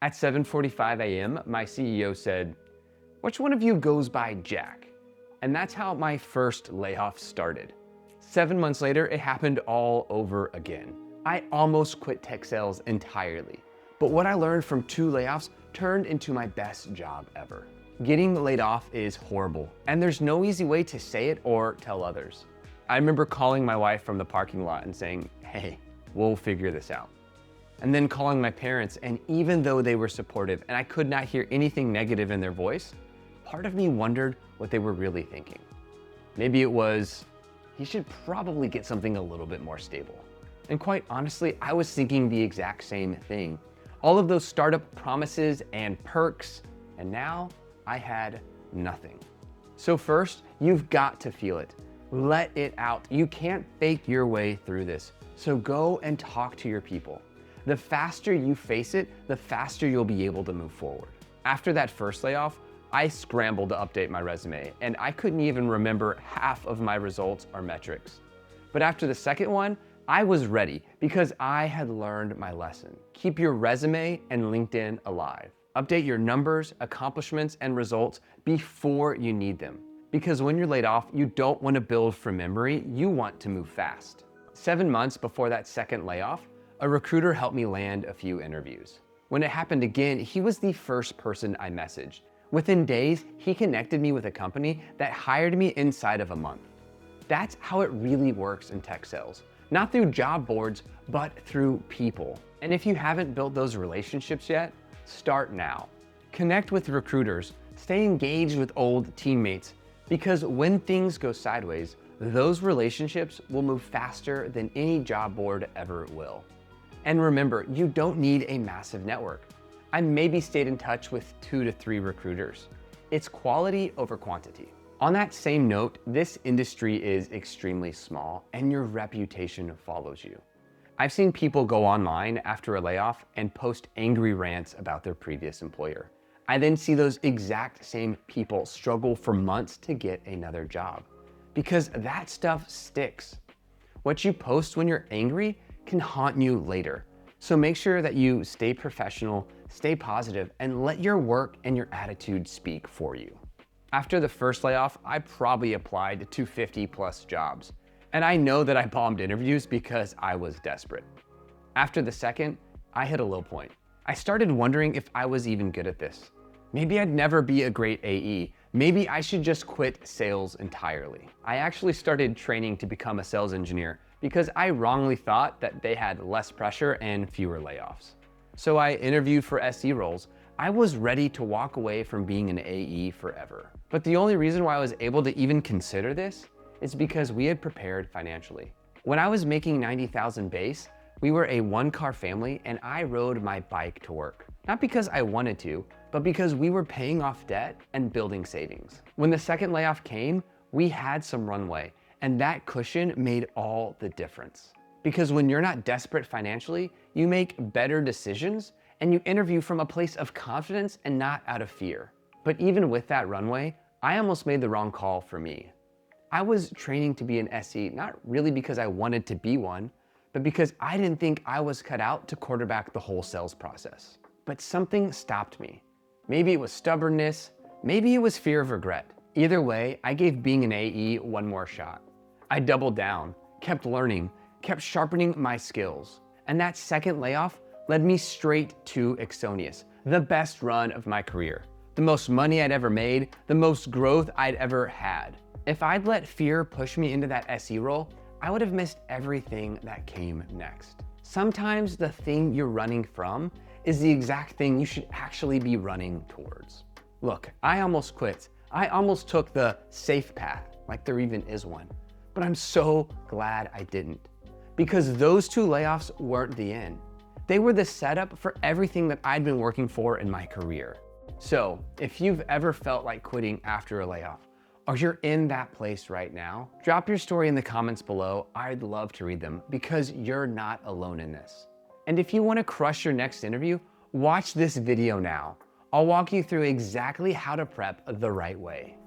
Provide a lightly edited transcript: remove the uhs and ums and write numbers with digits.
At 7:45 a.m., my CEO said, "Which one of you goes by Jack?" And that's how my first layoff started. 7 months later, it happened all over again. I almost quit tech sales entirely. But what I learned from 2 layoffs turned into my best job ever. Getting laid off is horrible, and there's no easy way to say it or tell others. I remember calling my wife from the parking lot and saying, "Hey, we'll figure this out." And then calling my parents, and even though they were supportive and I could not hear anything negative in their voice, part of me wondered what they were really thinking. Maybe it was, he should probably get something a little bit more stable. And quite honestly, I was thinking the exact same thing. All of those startup promises and perks, and now I had nothing. So first, you've got to feel it. Let it out. You can't fake your way through this. So go and talk to your people. The faster you face it, the faster you'll be able to move forward. After that first layoff, I scrambled to update my resume, and I couldn't even remember half of my results or metrics. But after the second one, I was ready because I had learned my lesson. Keep your resume and LinkedIn alive. Update your numbers, accomplishments, and results before you need them. Because when you're laid off, you don't want to build from memory, you want to move fast. 7 months before that second layoff, a recruiter helped me land a few interviews. When it happened again, he was the first person I messaged. Within days, he connected me with a company that hired me inside of a month. That's how it really works in tech sales. Not through job boards, but through people. And if you haven't built those relationships yet, start now. Connect with recruiters, stay engaged with old teammates, because when things go sideways, those relationships will move faster than any job board ever will. And remember, you don't need a massive network. I maybe stayed in touch with 2 to 3 recruiters. It's quality over quantity. On that same note, this industry is extremely small and your reputation follows you. I've seen people go online after a layoff and post angry rants about their previous employer. I then see those exact same people struggle for months to get another job because that stuff sticks. What you post when you're angry can haunt you later. So make sure that you stay professional, stay positive, and let your work and your attitude speak for you. After the first layoff, I probably applied to 50 plus jobs. And I know that I bombed interviews because I was desperate. After the second, I hit a low point. I started wondering if I was even good at this. Maybe I'd never be a great AE. Maybe I should just quit sales entirely. I actually started training to become a sales engineer because I wrongly thought that they had less pressure and fewer layoffs. So I interviewed for SE roles. I was ready to walk away from being an AE forever. But the only reason why I was able to even consider this is because we had prepared financially. When I was making $90,000 base, we were a 1-car family and I rode my bike to work. Not because I wanted to, but because we were paying off debt and building savings. When the second layoff came, we had some runway, and that cushion made all the difference. Because when you're not desperate financially, you make better decisions and you interview from a place of confidence and not out of fear. But even with that runway, I almost made the wrong call for me. I was training to be an SE, not really because I wanted to be one, but because I didn't think I was cut out to quarterback the whole sales process. But something stopped me. Maybe it was stubbornness, maybe it was fear of regret. Either way, I gave being an AE one more shot. I doubled down, kept learning, kept sharpening my skills. And that second layoff led me straight to Exonius, the best run of my career. The most money I'd ever made, the most growth I'd ever had. If I'd let fear push me into that SE role, I would have missed everything that came next. Sometimes the thing you're running from is the exact thing you should actually be running towards. Look, I almost quit. I almost took the safe path, like there even is one. But I'm so glad I didn't. Because those 2 layoffs weren't the end. They were the setup for everything that I'd been working for in my career. So if you've ever felt like quitting after a layoff, or you're in that place right now, drop your story in the comments below. I'd love to read them because you're not alone in this. And if you want to crush your next interview, watch this video now. I'll walk you through exactly how to prep the right way.